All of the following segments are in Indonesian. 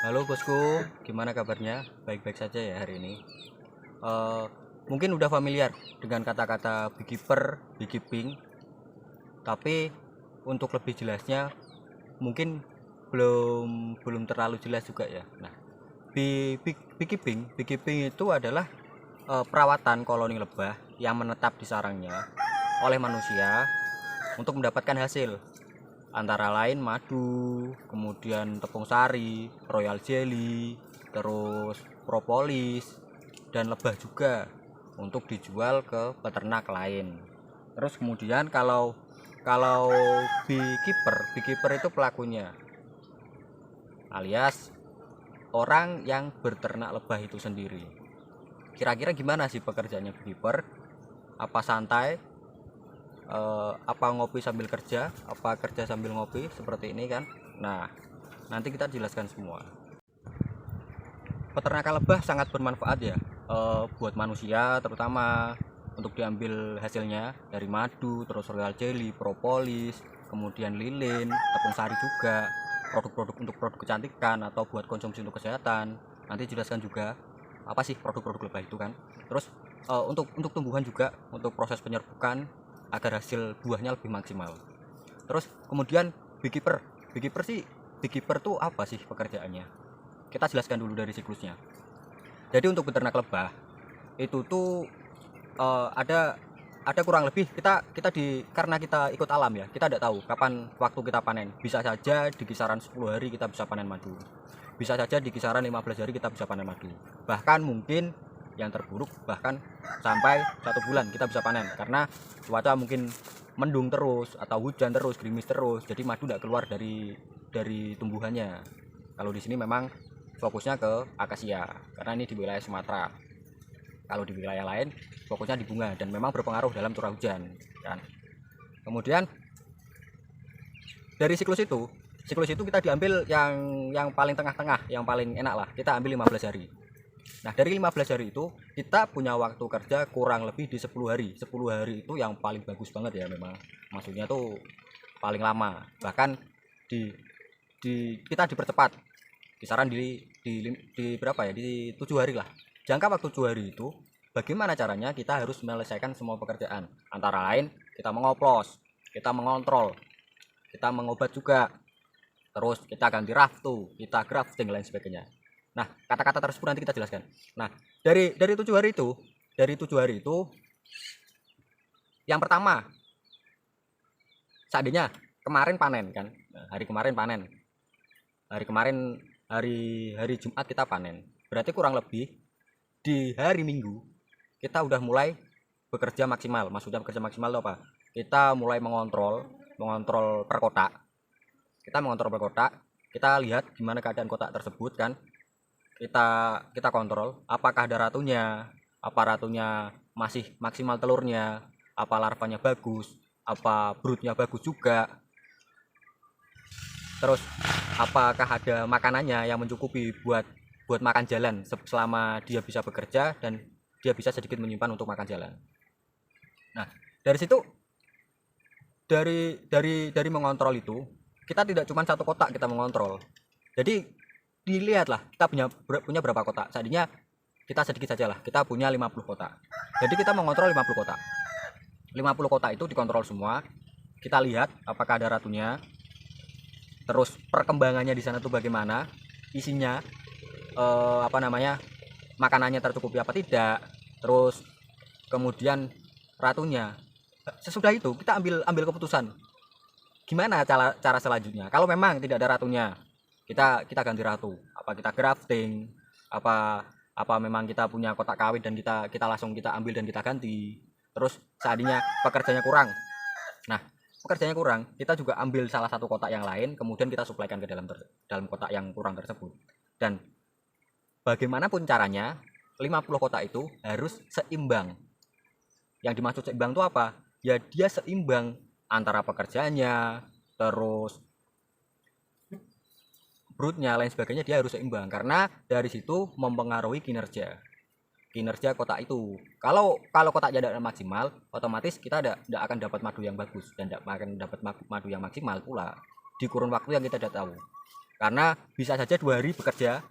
Halo bosku, gimana kabarnya? Baik-baik saja ya hari ini. Eh, Mungkin udah familiar dengan kata-kata beekeeper, beekeeping, tapi untuk lebih jelasnya mungkin belum belum terlalu jelas juga ya. Nah, beekeeping itu adalah perawatan koloni lebah yang menetap di sarangnya oleh manusia untuk mendapatkan hasil antara lain madu, kemudian tepung sari, royal jelly, terus propolis dan lebah juga untuk dijual ke peternak lain. Terus kemudian kalau kalau beekeeper itu pelakunya alias orang yang berternak lebah itu sendiri. Kira-kira gimana sih pekerjaannya beekeeper? Apa santai? Apa ngopi sambil kerja, apa kerja sambil ngopi seperti ini kan. Nah, nanti kita jelaskan semua. Peternakan lebah sangat bermanfaat ya, buat manusia terutama untuk diambil hasilnya dari madu, terus royal jelly, propolis, kemudian lilin, tepung sari juga, produk-produk untuk produk kecantikan atau buat konsumsi untuk kesehatan. Nanti jelaskan juga apa sih produk-produk lebah itu kan. Terus untuk tumbuhan juga, untuk proses penyerbukan agar hasil buahnya lebih maksimal. Terus kemudian beekeeper, beekeeper tuh apa sih pekerjaannya? Kita jelaskan dulu dari siklusnya. Jadi untuk beternak lebah itu tuh ada kurang lebih kita kita di karena kita ikut alam ya, kita tidak tahu kapan waktu kita panen. Bisa saja di kisaran 10 hari kita bisa panen madu, bisa saja di kisaran 15 hari kita bisa panen madu, bahkan mungkin yang terburuk bahkan sampai 1 bulan kita bisa panen karena cuaca mungkin mendung terus atau hujan terus, gerimis terus, jadi madu tidak keluar dari tumbuhannya. Kalau di sini memang fokusnya ke akasia karena ini di wilayah Sumatera. Kalau di wilayah lain fokusnya di bunga dan memang berpengaruh dalam curah hujan kan. Kemudian dari siklus itu kita diambil yang paling tengah-tengah, yang paling enak lah, kita ambil 15 hari. Nah, dari 15 hari itu kita punya waktu kerja kurang lebih di 10 hari. 10 hari itu yang paling bagus banget ya memang. Maksudnya tuh paling lama. Bahkan kita dipercepat. Kisaran di berapa ya? Di 7 hari lah. Jangka waktu 7 hari itu bagaimana caranya kita harus menyelesaikan semua pekerjaan. Antara lain kita mengoplos, kita mengontrol, kita mengobat juga. Terus kita ganti raftu, kita grafting lain sebagainya. Nah, kata-kata tersebut nanti kita jelaskan. Nah, dari 7 hari itu, yang pertama, seandainya kemarin panen kan, hari kemarin panen, hari kemarin hari Jumat kita panen, berarti kurang lebih di hari Minggu kita udah mulai bekerja maksimal. Maksudnya bekerja maksimal itu apa? Kita mulai mengontrol per kotak. Kita mengontrol per kotak, kita lihat gimana keadaan kotak tersebut kan. Kita kontrol apakah ada ratunya, apa ratunya masih maksimal telurnya, apa larvanya bagus, apa broodnya bagus juga. Terus apakah ada makanannya yang mencukupi buat makan jalan selama dia bisa bekerja dan dia bisa sedikit menyimpan untuk makan jalan. Nah, dari situ dari mengontrol itu kita tidak cuma satu kotak kita mengontrol. Jadi dilihatlah kita punya berapa kotak. Seandainya kita sedikit saja lah, kita punya 50 kotak. Jadi kita mengontrol 50 kotak. 50 kotak itu dikontrol semua. Kita lihat apakah ada ratunya. Terus perkembangannya di sana tuh bagaimana? Isinya makanannya tercukupi apa tidak. Terus kemudian ratunya. Sesudah itu kita ambil keputusan. Gimana cara selanjutnya? Kalau memang tidak ada ratunya, kita ganti ratu. Apa kita grafting? Apa memang kita punya kotak kawin dan kita langsung kita ambil dan kita ganti. Terus seandainya pekerjaannya kurang, kita juga ambil salah satu kotak yang lain, kemudian kita suplaikan ke dalam kotak yang kurang tersebut. Dan bagaimanapun caranya, 50 kotak itu harus seimbang. Yang dimaksud seimbang itu apa? Ya dia seimbang antara pekerjaannya, terus broodnya lain sebagainya, dia harus seimbang karena dari situ mempengaruhi kinerja kotak itu. Kalau kotaknya tidak maksimal, otomatis kita tidak akan dapat madu yang bagus dan tidak akan dapat madu yang maksimal pula di kurun waktu yang kita tidak tahu. karena bisa saja 2 hari bekerja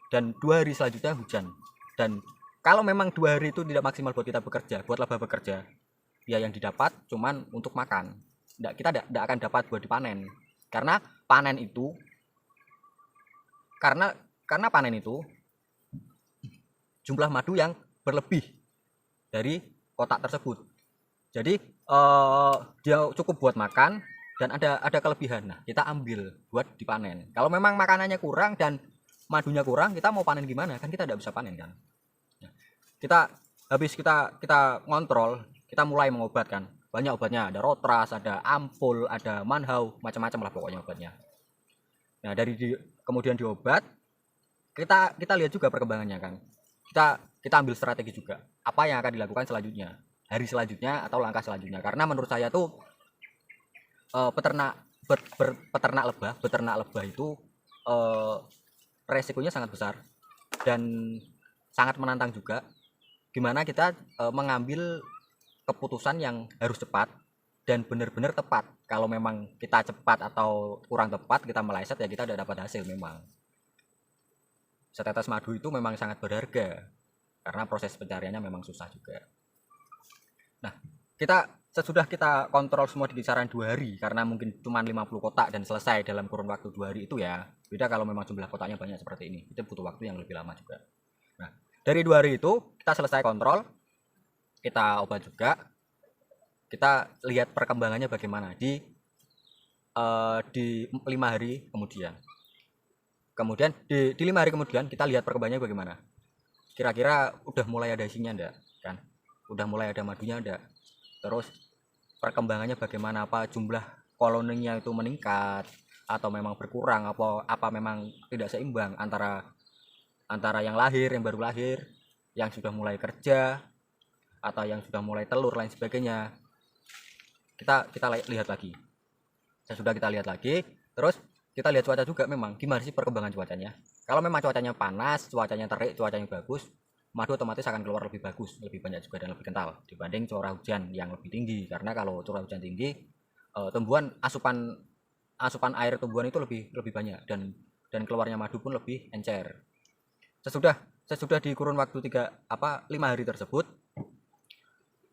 dan 2 hari selanjutnya hujan. Dan kalau memang 2 hari itu tidak maksimal buat kita bekerja, buat laba bekerja, ya yang didapat cuman untuk makan. Kita tidak akan dapat buat dipanen. Karena panen itu karena panen itu jumlah madu yang berlebih dari kotak tersebut. Jadi dia cukup buat makan dan ada kelebihan. Nah, kita ambil buat dipanen. Kalau memang makanannya kurang dan madunya kurang, kita mau panen gimana? Kan kita tidak bisa panen kan. Kita habis kita ngontrol, kita mulai mengobatkan. Banyak obatnya, ada rotras, ada ampul, ada manhau, macam-macam lah pokoknya obatnya. Nah, kemudian diobat, kita lihat juga perkembangannya kan. Kita ambil strategi juga. Apa yang akan dilakukan selanjutnya? Hari selanjutnya atau langkah selanjutnya. Karena menurut saya tuh beternak lebah itu resikonya sangat besar dan sangat menantang juga. Gimana kita mengambil keputusan yang harus cepat dan benar-benar tepat. Kalau memang kita cepat atau kurang tepat, kita meleset ya kita tidak dapat hasil memang. Setetes madu itu memang sangat berharga karena proses pencariannya memang susah juga. Nah, sesudah kita kontrol semua di kisaran 2 hari karena mungkin cuma 50 kotak dan selesai dalam kurun waktu 2 hari itu ya. Beda kalau memang jumlah kotaknya banyak seperti ini, itu butuh waktu yang lebih lama juga. Nah, dari 2 hari itu kita selesai kontrol, kita obat juga, kita lihat perkembangannya bagaimana di 5 hari kemudian. Kemudian di 5 hari kemudian kita lihat perkembangannya bagaimana. Kira-kira udah mulai ada isinya enggak kan? Udah mulai ada madunya enggak? Terus perkembangannya bagaimana, apa jumlah koloninya itu meningkat atau memang berkurang, apa memang tidak seimbang antara yang lahir, yang baru lahir, yang sudah mulai kerja atau yang sudah mulai telur lain sebagainya. Kita lihat lagi. Sudah kita lihat lagi, terus kita lihat cuaca juga memang gimana sih perkembangan cuacanya. Kalau memang cuacanya panas, cuacanya terik, cuacanya bagus, madu otomatis akan keluar lebih bagus, lebih banyak juga dan lebih kental dibanding curah hujan yang lebih tinggi. Karena kalau curah hujan tinggi, tumbuhan asupan air tumbuhan itu lebih banyak dan keluarnya madu pun lebih encer. Sesudah di kurun waktu 5 hari tersebut,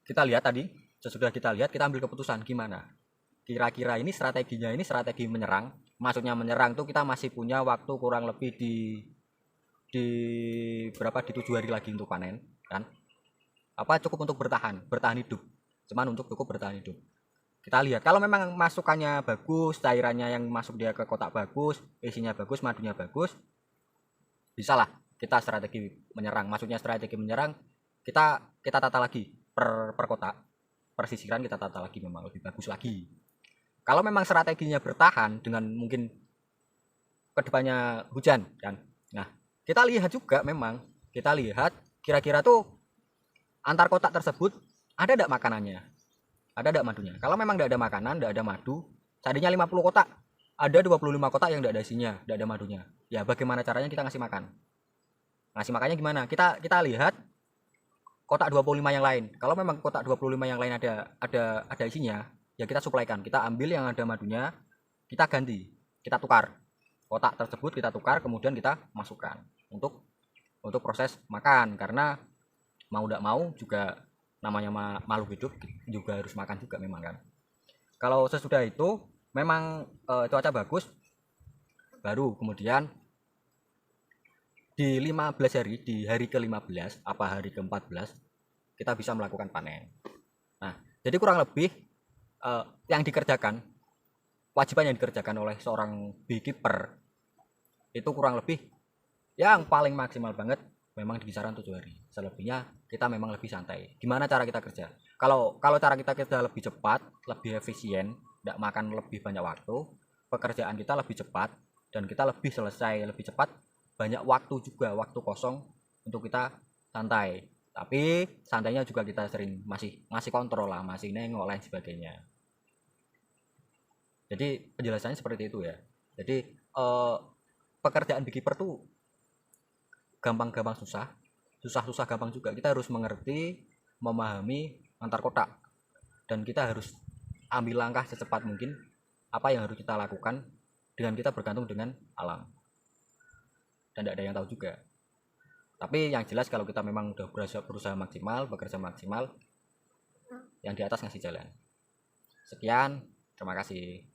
kita lihat tadi, kita ambil keputusan gimana. Kira-kira ini strateginya, ini strategi menyerang. Maksudnya menyerang tuh kita masih punya waktu kurang lebih di 7 hari lagi untuk panen kan. Cukup untuk bertahan hidup. Cuman untuk cukup bertahan hidup. Kita lihat kalau memang masukannya bagus, cairannya yang masuk dia ke kotak bagus, isinya bagus, madunya bagus, bisalah kita strategi menyerang. Maksudnya strategi menyerang, kita tata lagi per kotak, persisiran kita tata lagi memang lebih bagus lagi. Kalau memang strateginya bertahan dengan mungkin kedepannya hujan kan. Nah, kita lihat juga memang, kira-kira tuh antar kotak tersebut ada enggak makanannya, ada enggak madunya. Kalau memang enggak ada makanan, enggak ada madu, tadinya 50 kotak, ada 25 kotak yang enggak ada isinya, enggak ada madunya. Ya bagaimana caranya kita ngasih makan? Ngasih makannya gimana? Kita lihat kotak 25 yang lain. Kalau memang kotak 25 yang lain ada isinya, ya kita suplaikan, kita ambil yang ada madunya, kita ganti, kita tukar kotak tersebut, kita tukar, kemudian kita masukkan untuk proses makan. Karena mau tidak mau juga namanya makhluk hidup juga harus makan juga memang kan. Kalau sesudah itu memang cuaca bagus, baru kemudian di 15 hari, di hari ke-15 hari ke-14 kita bisa melakukan panen. Nah, jadi kurang lebih yang dikerjakan, kewajiban yang dikerjakan oleh seorang beekeeper itu kurang lebih yang paling maksimal banget memang di kisaran 7 hari. Selebihnya kita memang lebih santai. Gimana cara kita kerja? Kalau cara kita kerja lebih cepat, lebih efisien, tidak makan lebih banyak waktu, pekerjaan kita lebih cepat dan kita lebih selesai lebih cepat, banyak waktu juga, waktu kosong untuk kita santai. Tapi santainya juga kita sering masih kontrol lah, masih nengok lain sebagainya. Jadi penjelasannya seperti itu ya. Jadi pekerjaan beekeeper tuh gampang-gampang susah gampang juga. Kita harus mengerti, memahami antar kotak, dan kita harus ambil langkah secepat mungkin apa yang harus kita lakukan dengan kita bergantung dengan alam, dan tidak ada yang tahu juga. Tapi yang jelas kalau kita memang udah berusaha maksimal, bekerja maksimal, yang di atas ngasih jalan. Sekian, terima kasih.